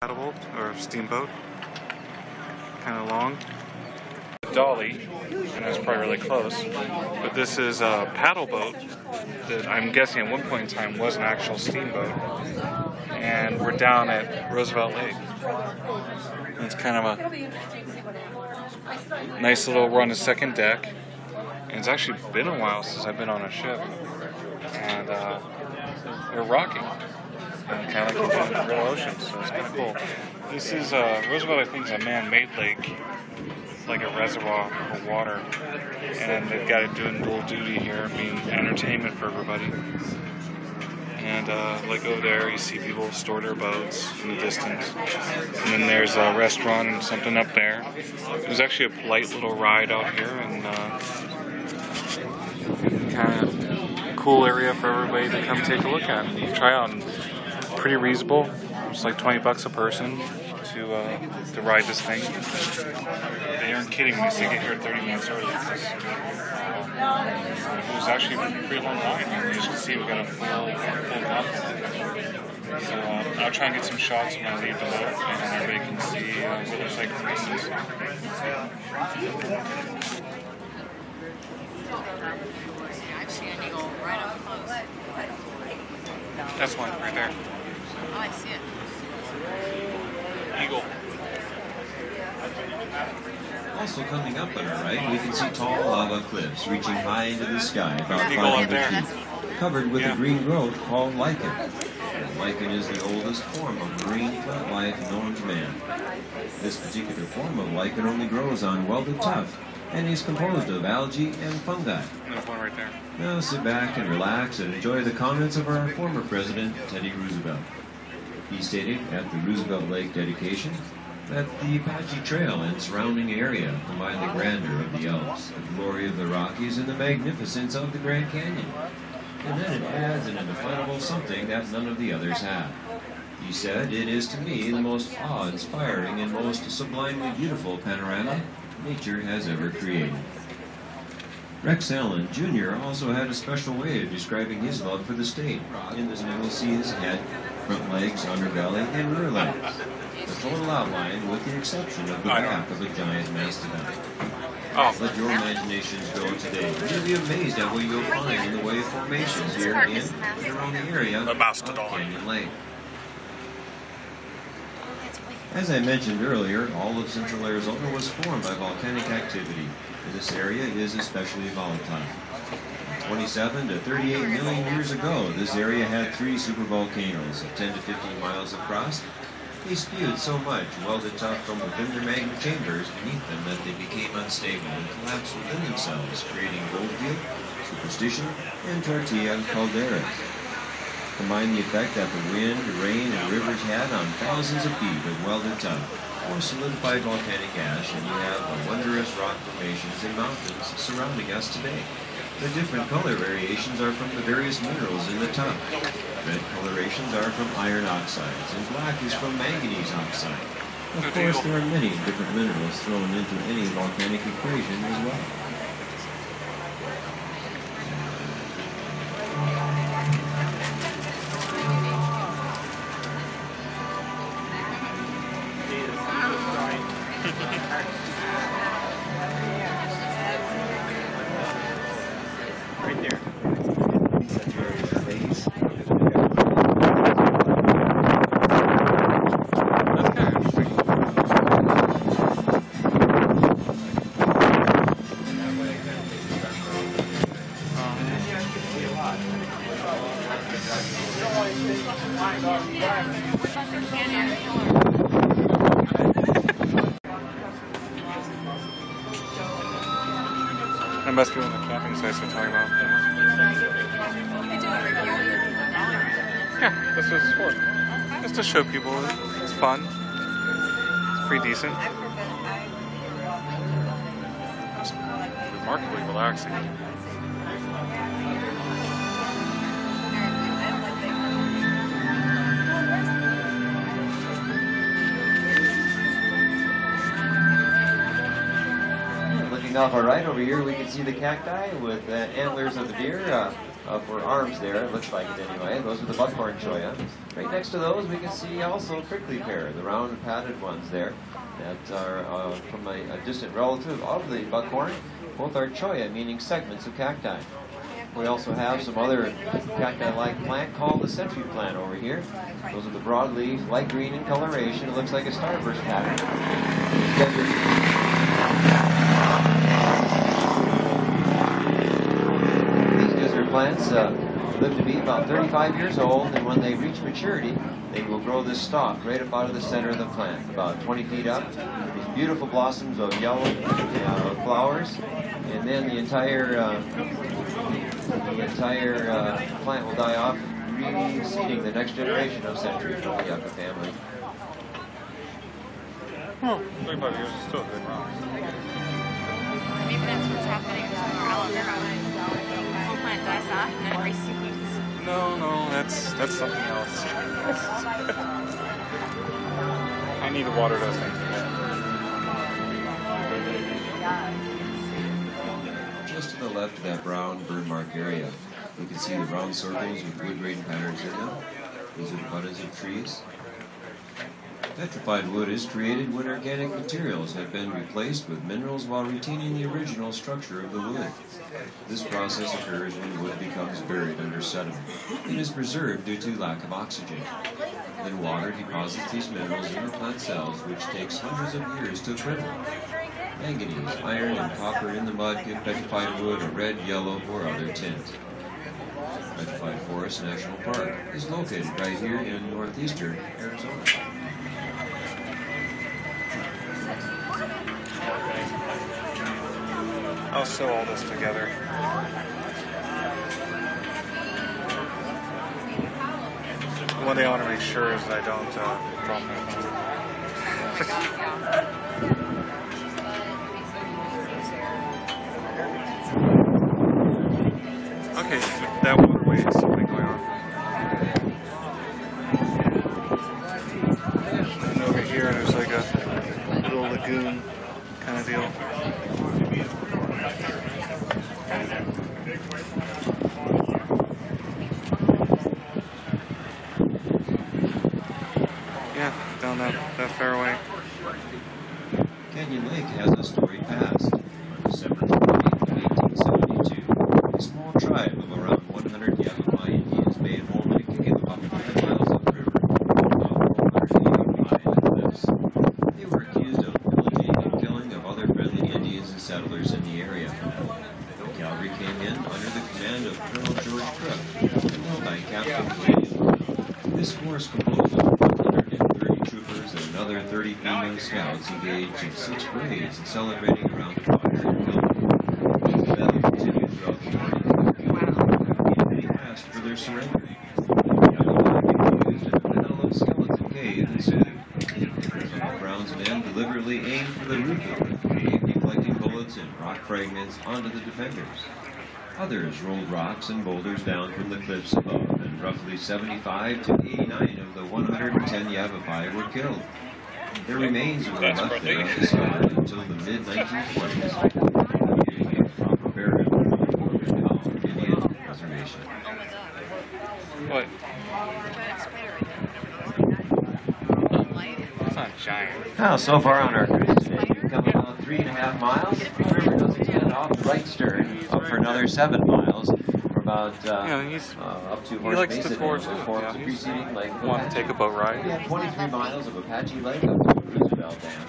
Paddleboat or steamboat, kind of long. Dolly, and that's probably really close, but this is a paddle boat that I'm guessing at one point in time was an actual steamboat, and we're down at Roosevelt Lake. And it's kind of a nice little, we're on the second deck, and it's actually been a while since I've been on a ship, and we're rocking. And kind of like the real ocean, so it's kind of cool. This is Roosevelt, I think, is a man-made lake, like a reservoir of water, and they've got it doing dual duty here, being entertainment for everybody. And like over there, you see people store their boats in the distance, and then there's a restaurant and something up there. There's actually a polite little ride out here, and kind of cool area for everybody to come take a look at and try out. Pretty reasonable. It's like $20 a person to ride this thing. They aren't kidding when they say get here 30 minutes early. It was actually a pretty long line. As you can see, we got a full up. So I'll try and get some shots when I leave the boat, and everybody can see what it looks like in distance. I've seen an eagle right up close. That's one right there. Oh, I see it. Eagle. Also coming up on our right, we can see tall lava cliffs reaching high into the sky, about 500 feet, covered with a green growth called lichen. Lichen is the oldest form of marine plant life known to man. This particular form of lichen only grows on welded tuff and is composed of algae and fungi. There's one right there. Now sit back and relax and enjoy the comments of our former president, Teddy Roosevelt. He stated at the Roosevelt Lake dedication that the Apache Trail and surrounding area combine the grandeur of the Alps, the glory of the Rockies, and the magnificence of the Grand Canyon. And then it adds an indefinable something that none of the others have. He said, "It is to me the most awe-inspiring and most sublimely beautiful panorama nature has ever created." Rex Allen Jr. also had a special way of describing his love for the state. In this you will see his head, front legs, underbelly, and rear legs. The total outline with the exception of the back of a giant mastodon. Let your imaginations go today. You'll be amazed at what you'll find in the way of formations here in and around the area of Canyon Lake. As I mentioned earlier, all of central Arizona was formed by volcanic activity, and this area is especially volatile. 27 to 38 million years ago, this area had 3 supervolcanoes of 10 to 15 miles across. They spewed so much welded tuff from within their magma chambers beneath them that they became unstable and collapsed within themselves, creating Goldfield, Superstition, and Tortilla calderas. Combine the effect that the wind, rain, and rivers had on thousands of feet of welded tuff or solidified volcanic ash, and you have the wondrous rock formations and mountains surrounding us today. The different color variations are from the various minerals in the tuff. Red colorations are from iron oxides, and black is from manganese oxide. Of course, there are many different minerals thrown into any volcanic equation as well. Right there. That's where your face. That must be one of the camping sites they're talking about. Yeah, that's what it's for. Just to show people it's fun. It's pretty decent. It's remarkably relaxing. Off our right over here, we can see the cacti with antlers of a deer for arms there, it looks like it anyway. Those are the buckhorn cholla. Right next to those we can see also prickly pear, the round and padded ones there that are from a distant relative of the buckhorn. Both are cholla, meaning segments of cacti. We also have some other cacti-like plant called the century plant over here. Those are the broadleaf, light green in coloration. It looks like a starburst pattern. These gizzard plants live to be about 35 years old, and when they reach maturity, they will grow this stalk right up out of the center of the plant, about 20 feet up. These beautiful blossoms of yellow flowers, and then the entire plant will die off, reseeding the next generation of century from the yucca family. Well, 35 years is still a good run. Maybe that's what's happening to our aloe vera. The whole plant dies off and then it reseeds. No, that's something else. I need to water those things again. Just to the left of that brown bird mark area, you can see the round circles with wood grain patterns in them. These are the buttons of trees. Petrified wood is created when organic materials have been replaced with minerals while retaining the original structure of the wood. This process occurs when wood becomes buried under sediment and is preserved due to lack of oxygen. Then water deposits these minerals in the plant cells, which takes hundreds of years to trim. Manganese, iron, and copper in the mud give petrified wood a red, yellow, or other tint. Petrified Forest National Park is located right here in northeastern Arizona. I'll sew all this together. One thing I want to make sure is that I don't drop it. Okay, that waterway is something going on. And over here there's like a little lagoon kind of deal. Yeah, down that fairway. Canyon Lake has a storied past. December 28, 1872, a small tribe of around 100 Yavapai Indians made home in a cave about 5 miles up the river, about 400 feet high in the cliffs. They were accused of pillaging and killing of other friendly Indians and settlers in the area. The cavalry came in under the command of Colonel George Crook, and led by Captain William. This force composed of 130 troopers and another 30 female scouts engaged in 6 parades and celebrating around the fire and killing. The battle continued throughout the morning, and they asked for their surrender. The Yavapai refused, and the Battle of Skeleton Cave ensued. Some of Brown's men deliberately aimed for the roof of the cave, deflecting bullets and rock fragments onto the defenders. Others rolled rocks and boulders down from the cliffs above, and roughly 75 to 89 of the 110 Yavapai were killed. Their remains were left there undiscovered until the mid-1940s, creating a proper burial for the Morgan Hollow Indian Reservation. What? It's not giant. Now, so far on our cruise today, we've come about 3.5 miles. The river does extend off the right stern up for another 7 miles. For about up to he likes Mesa to tour Dam, too. which forms Yeah, the he's preceding lake of want to Apache. take a boat ride. We have 23 miles of Apache Lake up to Roosevelt Dam.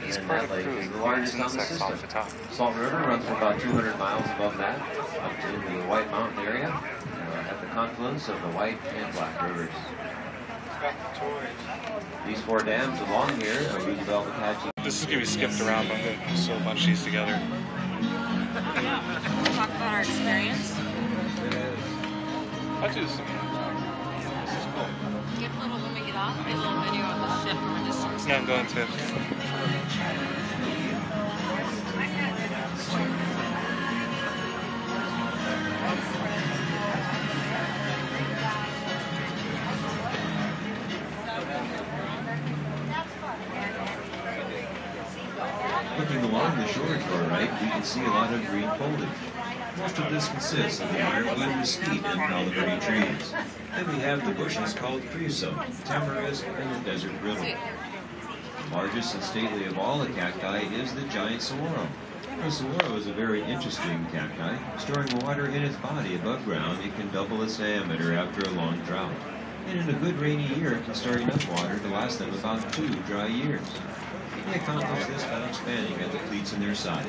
He's And part that of lake cruise. is the He largest on the insects system. off the top. Salt River runs for about 200 miles above that, up to the White Mountain area, at the confluence of the White and Black Rivers. These 4 dams along here are Roosevelt, Apache. This is going to be skipped around, but I'm going to sew a bunch of these together. Talk about our experience. I'll do this again. This is cool. Get a little, when we get off, get a little video of the ship from a distance. Yeah, I'm going to. Looking along the shore to our right, we can see a lot of green foliage. Most of this consists of the ironwood, mesquite, and palo verde trees. Then we have the bushes called creosote, tamarisk, and the desert ribbon. The largest and stately of all the cacti is the giant saguaro. The saguaro is a very interesting cacti. Storing water in its body above ground, it can double its diameter after a long drought. And in a good rainy year, it can store enough water to last them about 2 dry years. They accomplish this by expanding at the cleats in their sides.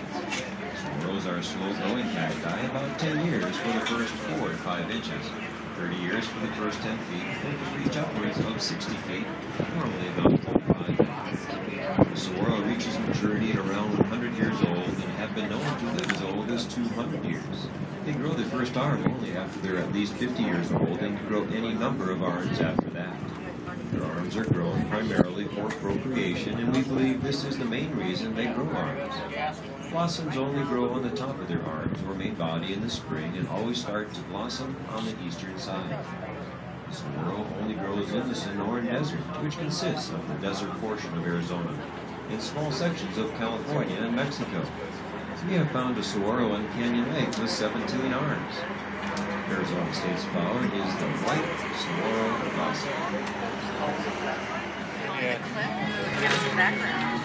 Saguaros are slow-growing cacti, about 10 years for the first 4 to 5 inches, 30 years for the first 10 feet, and can reach upwards of 60 feet, normally about 45 feet. The saguaro reaches maturity at around 100 years old and have been known to live as old as 200 years. They grow their first arm only after they're at least 50 years old and can grow any number of arms after that. Their arms are grown primarily for procreation, and we believe this is the main reason they grow arms. Blossoms only grow on the top of their arms or main body in the spring and always start to blossom on the eastern side. The saguaro only grows in the Sonoran Desert, which consists of the desert portion of Arizona, and small sections of California and Mexico. We have found a saguaro on Canyon Lake with 17 arms. Arizona State's flower is the white saguaro blossom. Give us the background.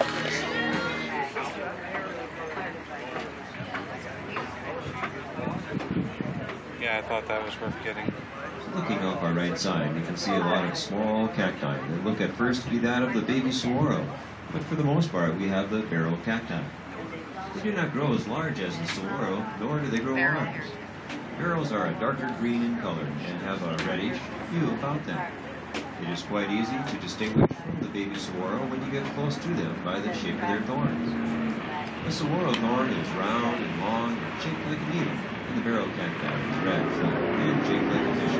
Yeah, I thought that was worth getting. Looking off our right side, we can see a lot of small cacti that look at first to be that of the baby saguaro, but for the most part we have the barrel cacti. They do not grow as large as the saguaro, nor do they grow arms. Barrels are a darker green in color and have a reddish hue about them. It is quite easy to distinguish from the baby saguaro when you get close to them by the shape of their thorns. The saguaro thorn is round and long and shaped like a needle, and the barrel cacti is red, flat, and shaped like a fish.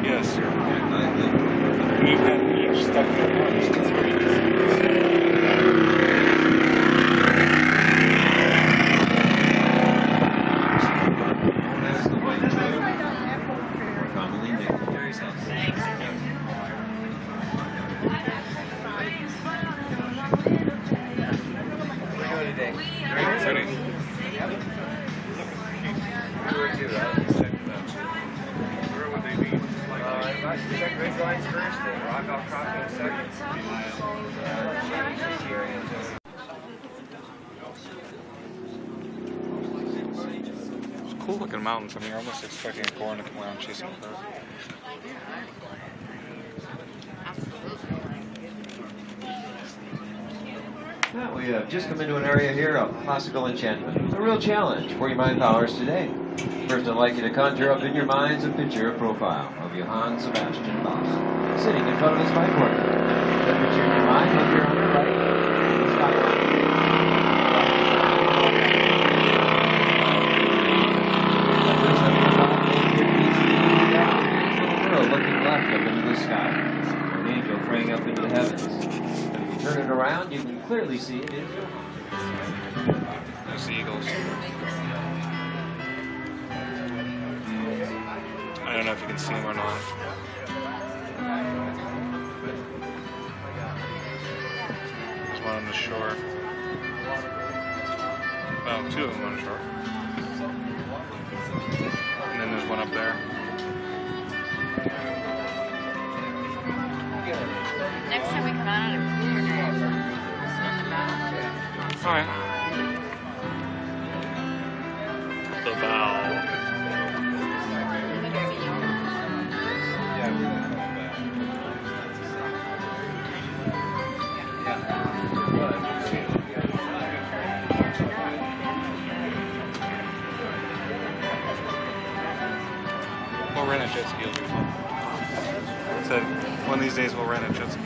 Yes. Cacti live You had each stuck their arms to 3. Cool looking mountains. I mean, you're almost expecting a corn to come around chasing a bird. Now we have just come into an area here of classical enchantment. A real challenge for your mind powers today. First, I'd like you to conjure up in your minds a picture, a profile of Johann Sebastian Bach, sitting in front of his pipework. Then picture in your mind up here on the right, the skyline. Looking left up into the sky, an angel praying up into the heavens. But if you turn it around, you can clearly see it is There's the eagles. I don't know if you can see them or not. There's one on the shore. Well, 2 of them on the shore. And then there's one up there. Next time we come out on a cooler day, listen on the bow. Alright. The bow. Look at the yellow. We'll rent a jet ski. It'll be fun. Said one of these days we'll rent a jet ski.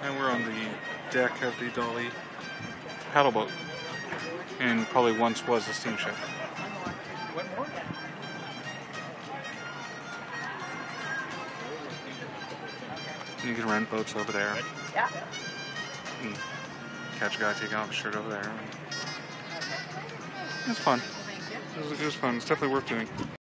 And we're on the deck of the Dolly paddle boat, and probably once was a steamship. You can rent boats over there. Yeah. And catch a guy taking off his shirt over there. It's fun. It was fun. It's definitely worth doing.